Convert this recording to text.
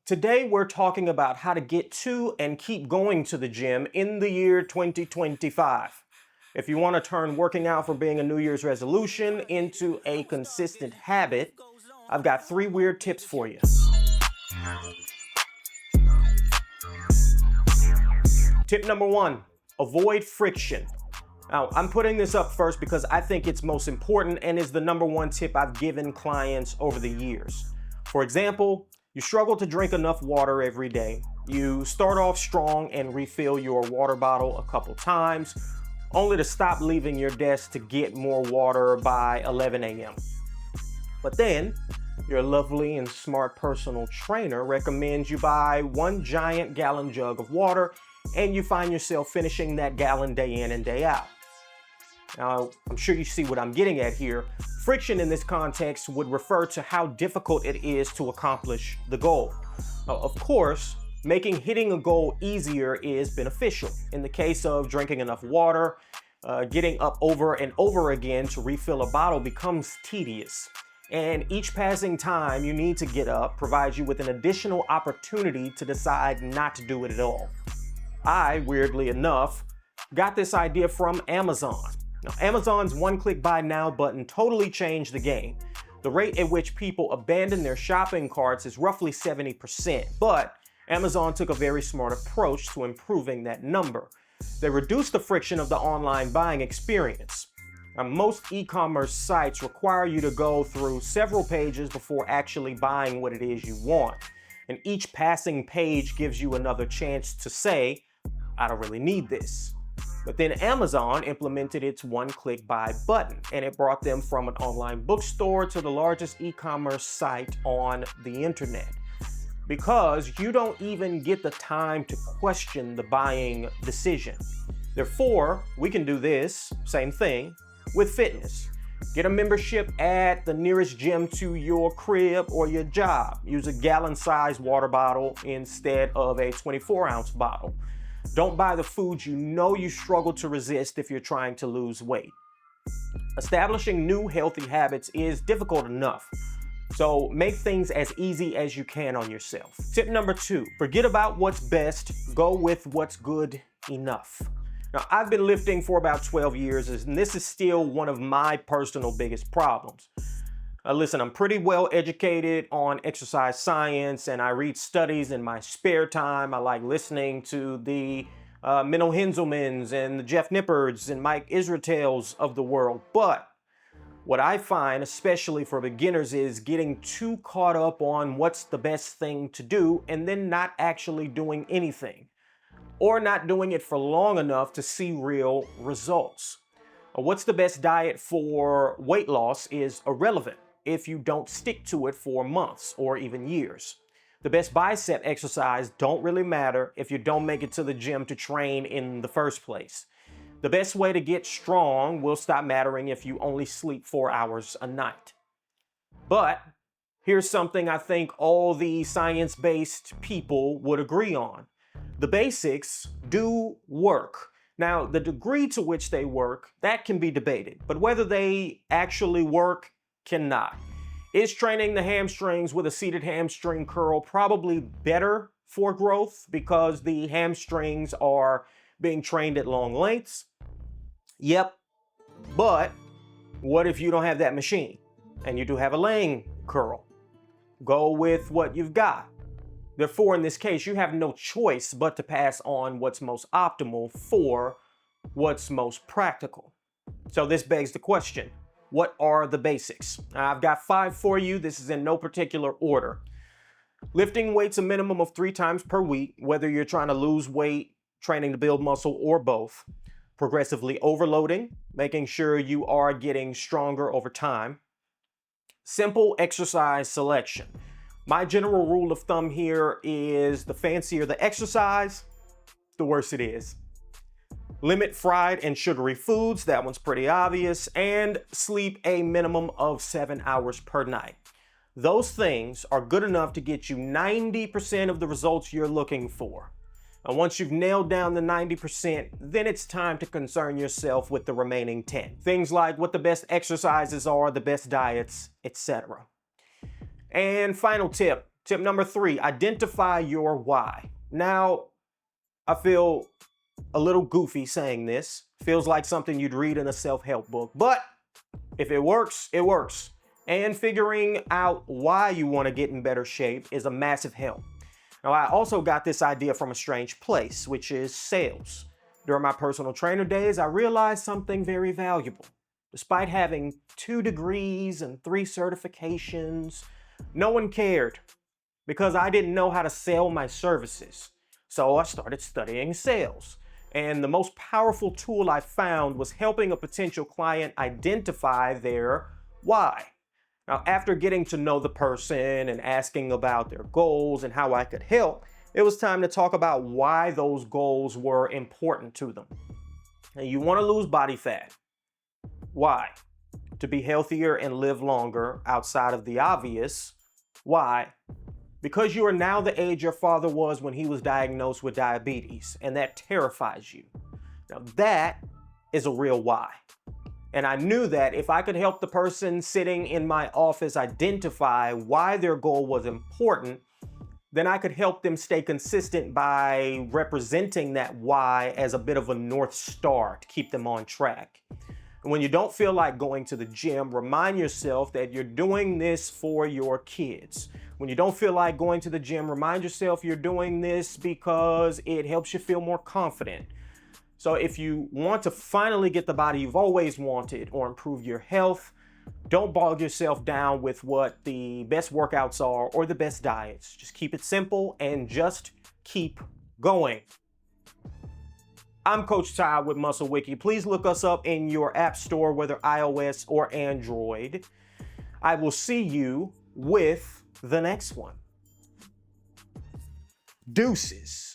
Today, we're talking about how to get to and keep going to the gym in the year 2025. If you want to turn working out from being a New Year's resolution into a consistent habit, I've got 3 weird tips for you. Tip number 1, avoid friction. Now, I'm putting this up first because I think it's most important and is the number 1 tip I've given clients over the years. For example, you struggle to drink enough water every day. You start off strong and refill your water bottle a couple times, only to stop leaving your desk to get more water by 11 a.m. But then, your lovely and smart personal trainer recommends you buy 1 giant gallon jug of water, and you find yourself finishing that gallon day in and day out. Now, I'm sure you see what I'm getting at here. Friction in this context would refer to how difficult it is to accomplish the goal. Now, of course, making hitting a goal easier is beneficial. In the case of drinking enough water, getting up over and over again to refill a bottle becomes tedious. And each passing time you need to get up provides you with an additional opportunity to decide not to do it at all. I, weirdly enough, got this idea from Amazon. Now, Amazon's one-click buy now button totally changed the game. The rate at which people abandon their shopping carts is roughly 70%, but Amazon took a very smart approach to improving that number. They reduced the friction of the online buying experience. Now, most e-commerce sites require you to go through several pages before actually buying what it is you want. And each passing page gives you another chance to say, I don't really need this. But then Amazon implemented its one-click buy button, and it brought them from an online bookstore to the largest e-commerce site on the internet. Because you don't even get the time to question the buying decision. Therefore, we can do this, same thing, with fitness. Get a membership at the nearest gym to your crib or your job. Use a gallon-sized water bottle instead of a 24-ounce bottle. Don't buy the foods you know you struggle to resist if you're trying to lose weight. Establishing new healthy habits is difficult enough, so make things as easy as you can on yourself. Tip number 2, forget about what's best, go with what's good enough. Now, I've been lifting for about 12 years, and this is still one of my personal biggest problems. Listen, I'm pretty well educated on exercise science, and I read studies in my spare time. I like listening to the Menno Henselmans and the Jeff Nippards and Mike Israetels of the world. But what I find, especially for beginners, is getting too caught up on what's the best thing to do and then not actually doing anything, or not doing it for long enough to see real results. What's the best diet for weight loss is irrelevant if you don't stick to it for months or even years. The best bicep exercise don't really matter if you don't make it to the gym to train in the first place. The best way to get strong will stop mattering if you only sleep 4 hours a night. But here's something I think all the science-based people would agree on. The basics do work. Now, the degree to which they work, that can be debated, but whether they actually work cannot. Is training the hamstrings with a seated hamstring curl probably better for growth because the hamstrings are being trained at long lengths? Yep, but what if you don't have that machine and you do have a laying curl? Go with what you've got. Therefore, in this case, you have no choice but to pass on what's most optimal for what's most practical. So this begs the question, what are the basics? I've got 5 for you. This is in no particular order. Lifting weights a minimum of 3 times per week, whether you're trying to lose weight, training to build muscle, or both. Progressively overloading, making sure you are getting stronger over time. Simple exercise selection. My general rule of thumb here is the fancier the exercise, the worse it is. Limit fried and sugary foods, that one's pretty obvious, and sleep a minimum of 7 hours per night. Those things are good enough to get you 90% of the results you're looking for. And once you've nailed down the 90%, then it's time to concern yourself with the remaining 10. Things like what the best exercises are, the best diets, etc. And final tip, Tip number 3, identify your why. Now, I feel a little goofy saying this. Feels like something you'd read in a self-help book, but if it works, it works. And figuring out why you want to get in better shape is a massive help. Now, I also got this idea from a strange place, which is sales. During my personal trainer days, I realized something very valuable. Despite having 2 degrees and 3 certifications, no one cared because I didn't know how to sell my services. So I started studying sales. And the most powerful tool I found was helping a potential client identify their why. Now, after getting to know the person and asking about their goals and how I could help, it was time to talk about why those goals were important to them. Now, you want to lose body fat. Why? To be healthier and live longer outside of the obvious. Why? Because you are now the age your father was when he was diagnosed with diabetes, and that terrifies you. Now, that is a real why. And I knew that if I could help the person sitting in my office identify why their goal was important, then I could help them stay consistent by representing that why as a bit of a North Star to keep them on track. And when you don't feel like going to the gym, remind yourself that you're doing this for your kids. When you don't feel like going to the gym, remind yourself you're doing this because it helps you feel more confident. So if you want to finally get the body you've always wanted or improve your health, don't bog yourself down with what the best workouts are or the best diets. Just keep it simple and just keep going. I'm Coach Ty with Muscle Wiki. Please look us up in your app store, whether iOS or Android. I will see you with the next one. Deuces.